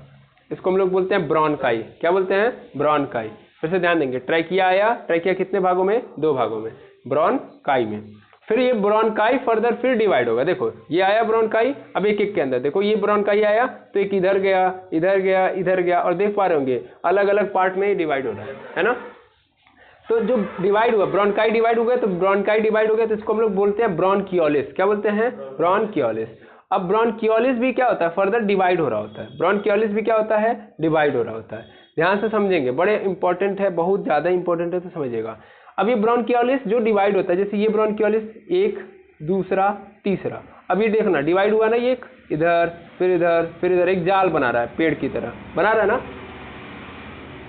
Speaker 1: इसको हम लोग बोलते हैं ब्रोंकाई। क्या बोलते हैं? ब्रोंकाई। फिर से ध्यान देंगे, ट्रैकिया आया, ट्रैकिया कितने भागों में? दो भागों में, ब्रोंकाई में। फिर ये ब्रोंकाई फर्दर फिर डिवाइड होगा। देखो ये आया ब्रोंकाई, अब एक एक के अंदर देखो, ये ब्रोंकाई आया तो एक इधर गया, इधर गया, इधर गया, और देख पा रहे होंगे अलग अलग पार्ट में डिवाइड हो रहा है ना। तो जो डिवाइड हुआ, ब्रोंकाई डिवाइड हो गया, तो ब्रोंकाई डिवाइड हो गया तो इसको हम लोग बोलते हैं ब्रोंकियोलिस। क्या बोलते हैं? ब्रोंकियोलिस। अब ब्रोंकियोलिस भी क्या होता है? फर्दर डिवाइड हो रहा होता है। ब्रोंकियोलिस भी क्या होता है? डिवाइड हो रहा होता है। ध्यान से समझेंगे, बड़े इंपॉर्टेंट है, बहुत ज्यादा इंपॉर्टेंट है, तो समझिएगा। अब ये ब्रोंकियोलिस जो डिवाइड होता है, जैसे ये ब्रोंकियोलिस एक, दूसरा, तीसरा, अब ये देखना डिवाइड हुआ ना, ये एक इधर, फिर इधर, फिर इधर, एक जाल बना रहा है, पेड़ की तरह बना रहा है ना।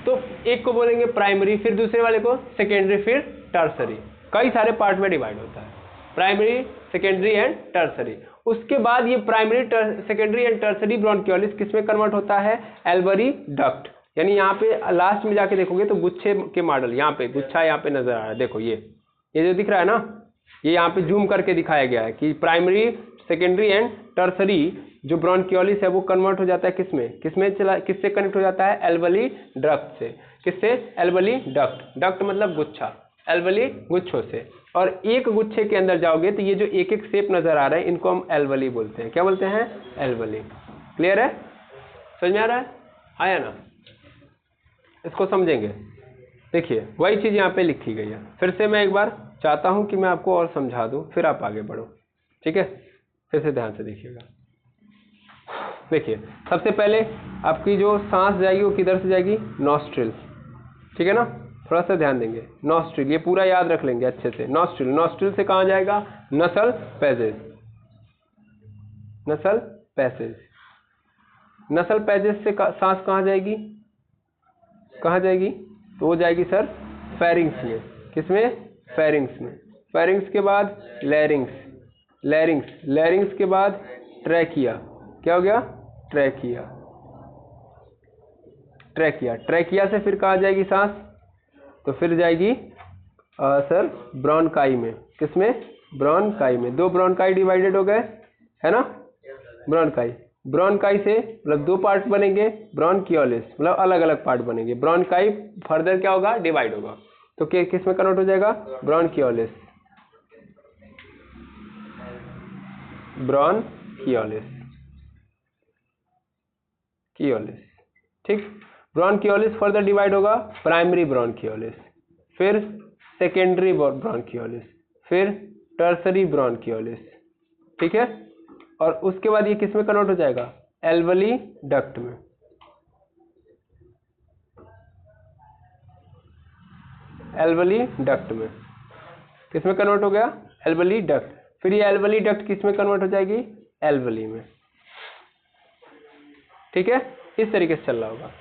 Speaker 1: तो एक को बोलेंगे प्राइमरी, फिर दूसरे वाले को सेकेंडरी, फिर टर्सरी। कई सारे पार्ट में डिवाइड होता है, प्राइमरी, सेकेंडरी एंड टर्सरी। उसके बाद ये प्राइमरी, सेकेंडरी एंड टर्सरी ब्रोंकियोलिस किस में कन्वर्ट होता है? एल्वरी डक्ट। यानी यहाँ पे लास्ट में जाके देखोगे तो गुच्छे के मॉडल, यहाँ पे गुच्छा यहाँ पे नजर आ रहा है। देखो ये जो दिख रहा है ना, ये यहाँ पे जूम करके दिखाया गया है कि प्राइमरी, सेकेंडरी एंड टर्सरी जो ब्रोंकियोलिस है वो कन्वर्ट हो जाता है किसमें? किससे कनेक्ट हो जाता है? एल्वली डक्ट से। किससे? एल्वली डक्ट। डक्ट मतलब गुच्छा, एल्वली गुच्छों से। और एक गुच्छे के अंदर जाओगे तो ये जो एक एक शेप नजर आ रहा है, इनको हम एल्वली बोलते हैं। क्या बोलते हैं? एल्वली। क्लियर है? समझ में आ रहा है? आया ना? इसको समझेंगे। देखिए वही चीज यहाँ पे लिखी गई है। फिर से मैं एक बार चाहता हूं कि मैं आपको और समझा दूं, फिर आप आगे बढ़ो, ठीक है। फिर से ध्यान से देखिएगा। देखिए सबसे पहले आपकी जो सांस जाएगी वो किधर से जाएगी? नॉस्ट्रिल, ठीक है ना। थोड़ा सा ध्यान देंगे, नॉस्ट्रिल, ये पूरा याद रख लेंगे अच्छे से। नॉस्ट्रिल, नॉस्ट्रिल से कहाँ जाएगा? नसल पैसेज। नसल पैसेज, नसल पैसेज से सांस कहाँ जाएगी? कहाँ जाएगी? तो वो जाएगी सर फेरिंग्स में। किसमें? फेरिंग्स में। फेरिंग्स के बाद लैरिंग्स, लैरिंग्स, लैरिंग्स के बाद ट्रैकिया। क्या हो गया? ट्रैकिया। ट्रैकिया, ट्रैकिया से फिर कहाँ जाएगी सांस? तो फिर जाएगी सर ब्रोंकाई में। किसमें? ब्रोंकाई में। दो ब्रोंकाई डिवाइडेड हो गए, है ना। ब्रोंकाई, ब्रोंकाई से मतलब दो पार्ट बनेंगे, ब्रोंकियोलिस मतलब अलग अलग पार्ट बनेंगे। ब्रोंकाई फर्दर क्या होगा? डिवाइड होगा, तो किस में कन्वर्ट हो जाएगा? ब्रोंकियोलिस, ब्रोंकियोलिस, कियोलिस, ठीक। ब्रोंकियोलिस फर्दर डिवाइड होगा, प्राइमरी ब्रोंकियोलिस, फिर सेकेंडरी ब्रोंकियोलिस, फिर टर्सरी ब्रोंकियोलिस, ठीक है। और उसके बाद ये किस में कन्वर्ट हो जाएगा? एल्वली डक्ट में। एल्वली डक्ट में किस में कन्वर्ट हो गया? एल्वली डक्ट। फिर ये एल्वली डक्ट किस में कन्वर्ट हो जाएगी? एल्वली में, ठीक है। इस तरीके से चल रहा होगा।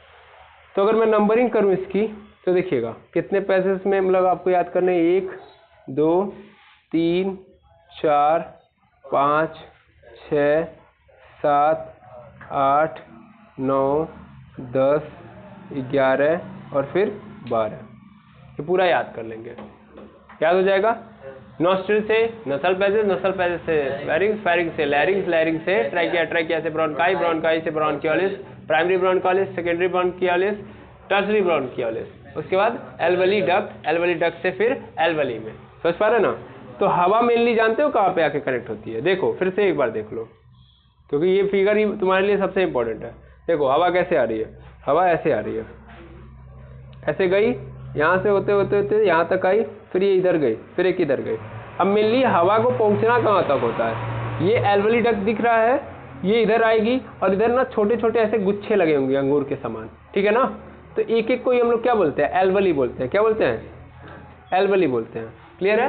Speaker 1: तो अगर मैं नंबरिंग करूं इसकी तो देखिएगा कितने पैसेज में मतलब आपको याद करने, 1 2 3 4 5 6 7 8 9 10 11 और फिर 12, ये पूरा याद कर लेंगे, याद हो जाएगा। नॉस्ट्रिल से नसल पैसेज, नसल पैसेज से फेरिंग्स, फेरिंग्स से लैरिंग्स, लैरिंग्स से ट्रैकिया, ट्रैकिया से ब्रोंकाई, ब्रोंकाई से ब्रोंकियोलिस, प्राइमरी ब्रोंकियोलिस, सेकेंडरी ब्रोंकियोलिस, टर्सरी ब्रोंकियोलिस, उसके बाद एल्वली डक्ट, एल्वली डक्ट से फिर एल्वली में। समझ पा रहे ना। तो हवा मेनली जानते हो कहाँ पे आके कनेक्ट होती है? देखो फिर से एक बार देख लो, क्योंकि ये फिगर ही तुम्हारे लिए सबसे इंपॉर्टेंट है। देखो हवा कैसे आ रही है, हवा ऐसे आ रही है, ऐसे गई, यहाँ से होते होते होते यहाँ तक आई, फिर ये इधर गई, फिर एक इधर गई। अब मेनली हवा को पहुँचना कहाँ तक होता है, ये एल्वेली डक्ट दिख रहा है, ये इधर आएगी और इधर ना छोटे छोटे ऐसे गुच्छे लगे होंगे अंगूर के समान, ठीक है ना। तो एक एक को ही हम लोग क्या बोलते हैं, एल्वेली बोलते हैं। क्या बोलते हैं, एल्वेली बोलते हैं। क्लियर है।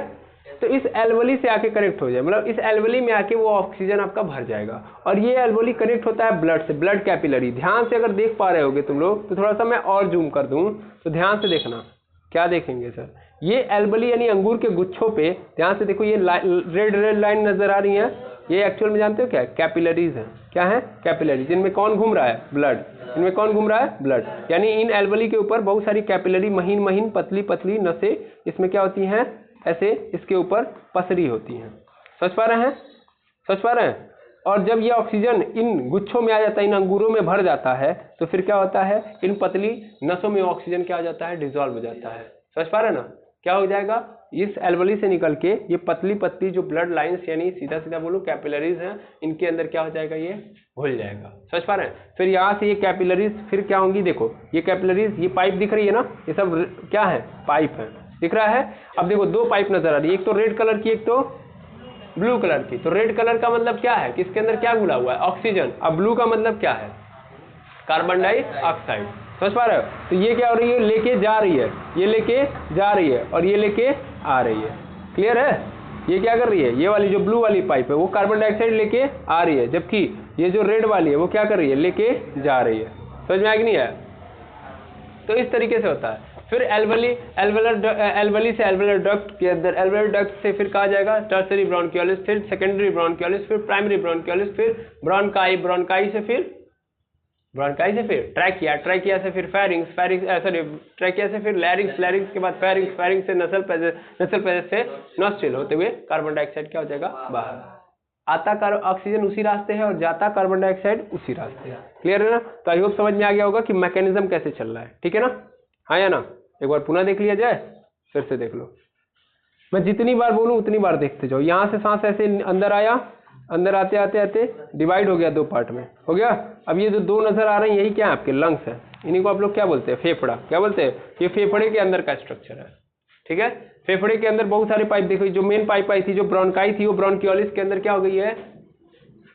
Speaker 1: तो इस एल्वेली से आके कनेक्ट हो जाए, मतलब इस एल्वेली में आके वो ऑक्सीजन आपका भर जाएगा। और ये एल्वेली कनेक्ट होता है ब्लड से, ब्लड कैपिलरी। ध्यान से अगर देख पा रहे होगे तुम लोग तो थोड़ा सा मैं और जूम कर दूं तो ध्यान से देखना। क्या देखेंगे सर, ये एल्वेली यानी अंगूर के गुच्छों पे ध्यान से देखो, ये रेड रेड लाइन नजर आ रही है, ये एक्चुअल में जानते हो क्या है, कैपिलरीज है। क्या है, कैपिलरीज। जिनमें कौन घूम रहा है, ब्लड। इनमें कौन घूम रहा है, ब्लड। यानी इन एल्वेली के ऊपर बहुत सारी कैपिलरी, महीन महीन पतली पतली नसें इसमें क्या होती हैं, ऐसे इसके ऊपर पसरी होती हैं। समझ पा रहे हैं, समझ पा रहे हैं। और जब ये ऑक्सीजन इन गुच्छों में आ जाता है, इन अंगूरों में भर जाता है, तो फिर क्या होता है, इन पतली नसों में ऑक्सीजन क्या हो जाता है, डिसॉल्व हो जाता है। समझ पा रहे हैं ना, क्या हो जाएगा, इस एल्वेली से निकल के ये पतली पतली जो ब्लड लाइंस यानी सीधा सीधा बोलो कैपिलरीज हैं, इनके अंदर क्या हो जाएगा, ये घुल जाएगा। समझ पा रहे हैं। फिर यहाँ से ये कैपिलरीज फिर क्या होंगी, देखो ये कैपिलरीज, ये पाइप दिख रही है ना, ये सब क्या है, पाइप है, दिख रहा है। अब देखो दो पाइप नजर आ रही है, एक तो रेड कलर की, एक तो ब्लू कलर की। तो रेड कलर का मतलब क्या है कि इसके अंदर क्या घुला हुआ है, ऑक्सीजन। अब ब्लू का मतलब क्या है, कार्बन डाइऑक्साइड। समझ पा रहे हो। तो ये क्या हो रही है, लेके जा रही है, ये लेके जा रही है और ये लेके आ रही है। क्लियर है। ये क्या कर रही है, ये वाली जो ब्लू वाली पाइप है वो कार्बन डाइऑक्साइड लेके आ रही है, जबकि ये जो रेड वाली है वो क्या कर रही है, लेके जा रही है। समझ में आ कि नहीं आया। तो इस तरीके से होता है। फिर एल्वेली से एल्वेलर डक्ट के अंदर, एल्वेलर डक्ट से फिर कहा जाएगा टर्सरी ब्रोंकियोलिस, फिर सेकेंडरी ब्रोंकियोलिस, फिर प्राइमरी ब्रोंकियोलिस, फिर ब्रोंकाई, ब्रोंकाई से फिर ट्रैकिया, ट्रैकिया से फिर फेरिंग्स, ट्रैकिया से फिर लैरिंग्स, लैरिंग्स के बाद फेरिंग्स, फेरिंग्स से नसल पैजेस से नॉस्ट्रिल होते हुए कार्बन डाइऑक्साइड क्या हो जाएगा, बाहर आता। ऑक्सीजन उसी रास्ते है और जाता कार्बन डाइऑक्साइड उसी रास्ते है। क्लियर है ना। तो आई होप समझ में आ गया होगा कि मैकेनिज्म कैसे चल रहा है, ठीक है ना। हाँ या ना, एक बार पुनः देख लिया जाए, फिर से देख लो। मैं जितनी बार बोलूं उतनी बार देखते जाओ। यहाँ से सांस ऐसे अंदर आया, अंदर आते आते आते डिवाइड हो गया, दो पार्ट में हो गया। अब ये जो दो नजर आ रहे हैं यही क्या है, आपके लंग्स है। इन्हीं को आप लोग क्या बोलते हैं, फेफड़ा। क्या बोलते हैं, ये फेफड़े के अंदर का स्ट्रक्चर है, ठीक है। फेफड़े के अंदर बहुत सारे पाइप देखो, जो मेन पाइप आई थी, जो ब्रोंकाई थी, वो ब्रोंकियोलिस के अंदर क्या हो गई है,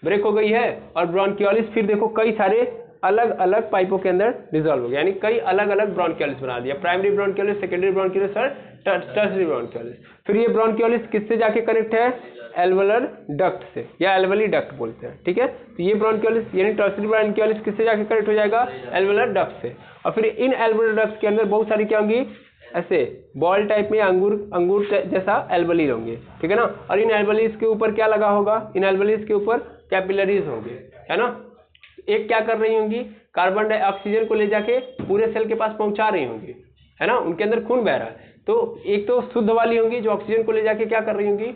Speaker 1: ब्रेक हो गई है। और ब्रोंकियोलिस फिर देखो कई सारे अलग अलग पाइपों के अंदर डिसॉल्व हो गया, यानी कई अलग अलग ब्रोंकियोलिस बना दिया, प्राइमरी ब्रोंकियोलिस, सेकेंडरी ब्रोंकियोलिस और टर्सरी ब्रोंकियोलिस। फिर ये ब्रोंकियोलिस किससे जाके कनेक्ट है, एल्वेलर डक्ट से, या एल्वेली डक्ट बोलते हैं, ठीक है। तो ये ब्रोंकियोलिस यानी टर्सरी ब्रोंकियोलिस किससे जाके कनेक्ट हो जाएगा, एल्वेलर डक्ट से। और फिर इन एल्वेलर डक्ट के अंदर बहुत सारी क्या होंगी, ऐसे बॉल टाइप में अंगूर जैसा एल्वेली होंगे, ठीक है ना। और इन एल्वेलीज के ऊपर क्या लगा होगा, इन एल्वेलीज के ऊपर कैपिलरीज होंगे, है ना। एक क्या कर रही होंगी, कार्बन डाइऑक्सीजन को ले जाके पूरे सेल के पास पहुंचा रही होंगी, है ना। उनके अंदर खून बह रहा है। तो एक तो शुद्ध वाली होंगी जो ऑक्सीजन को ले जाके क्या कर रही होंगी,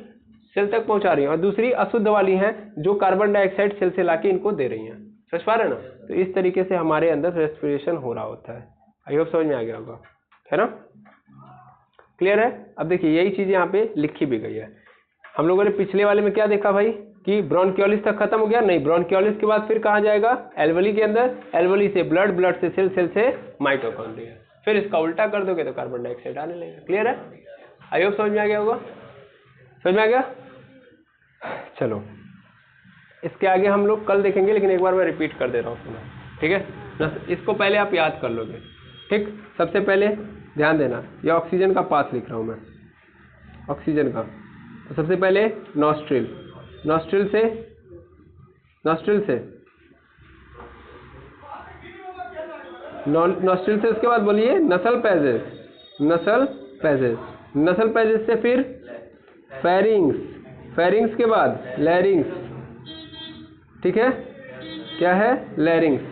Speaker 1: सेल तक पहुंचा रही है, और दूसरी अशुद्ध वाली हैं जो कार्बन डाइऑक्साइड सेल से लाके इनको दे रही हैं। समझ पा रहे हैं ना। तो इस तरीके से हमारे अंदर रेस्पिरेशन हो रहा होता है। आई होप समझ में आ गया होगा, है ना। क्लियर है। अब देखिए यही चीज यहाँ पे लिखी भी गई है। हम लोगों ने पिछले वाले में क्या देखा भाई कि ब्रोंकियोलिस तक खत्म हो गया, नहीं, ब्रोंकियोलिस के बाद फिर कहाँ जाएगा, एल्वेली के अंदर, एल्वेली से ब्लड, ब्लड से सेल, सेल से माइटोकॉन्ड्रिया। फिर इसका उल्टा कर दोगे तो कार्बन डाइऑक्साइड आने लगेगा। क्लियर है। आई होप समझ में आ गया होगा, समझ में आ गया। चलो इसके आगे हम लोग कल देखेंगे, लेकिन एक बार मैं रिपीट कर दे रहा हूँ सुना, ठीक है। इसको पहले आप याद कर लोगे, ठीक। सबसे पहले ध्यान देना, ये ऑक्सीजन का पाथ लिख रहा हूँ मैं, ऑक्सीजन का। तो सबसे पहले नॉस्ट्रिल, नॉस्ट्रिल से नॉस्ट्रिल से उसके बाद बोलिए नसल पैजेस, नसल पैजेस, नसल पैजेस से फिर फेरिंग्स, फेरिंग्स के बाद लैरिंग्स, ठीक है। क्या है, लैरिंग्स,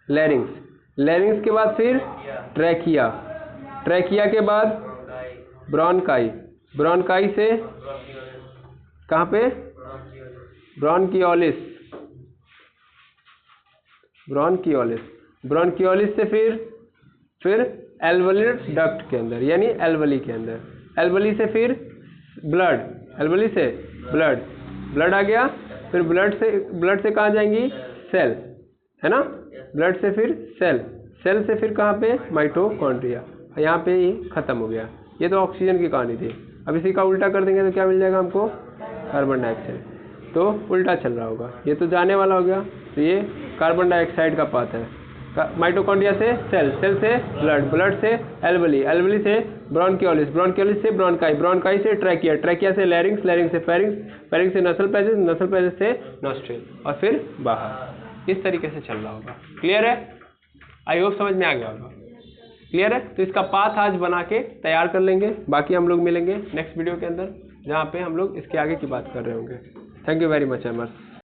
Speaker 1: लैरिंग्स, लैरिंग्स के बाद फिर ट्रैकिया, ट्रैकिया के बाद ब्रोंकाई, ब्रोंकाई से कहाँ पे, ब्रोंकियोलिस, ब्रोंकियोलिस, ब्रोंकियोलिस से फिर एल्वेलर डक्ट के अंदर यानी एल्वेली के अंदर, एल्वेली से फिर ब्लड, एल्वेली से ब्लड, ब्लड आ गया, फिर ब्लड से कहाँ जाएंगी, सेल, है ना, ब्लड से फिर सेल, सेल से फिर कहाँ पे, माइटोकॉन्ड्रिया। यहाँ पे ये खत्म हो गया। ये तो ऑक्सीजन की कहानी थी। अब इसी का उल्टा कर देंगे तो क्या मिल जाएगा हमको, कार्बन डाइऑक्साइड। तो उल्टा चल रहा होगा, ये तो जाने वाला हो गया, तो ये कार्बन डाइऑक्साइड का पाथ है। माइटोकॉन्ड्रिया से सेल, सेल से ब्लड, ब्लड से एल्वेली, एल्वेली से ब्रोंकियोलिस, ब्रोंकियोलिस से ब्रोंकाई, ब्रोंकाई से ट्रैकिया, ट्रैकिया से लैरिंग्स, लैरिंग्स से फेरिंग्स, फेरिंग्स से नसल पैसेज, नसल पैसेज से नॉस्ट्रिल, और फिर बाहर। इस तरीके से चल रहा होगा। क्लियर है? आई होप समझ में आ गया होगा। क्लियर है? तो इसका पाथ आज बना के तैयार कर लेंगे। बाकी हम लोग मिलेंगे नेक्स्ट वीडियो के अंदर, जहाँ पे हम लोग इसके आगे की बात कर रहे होंगे। Thank you very much एमर्स।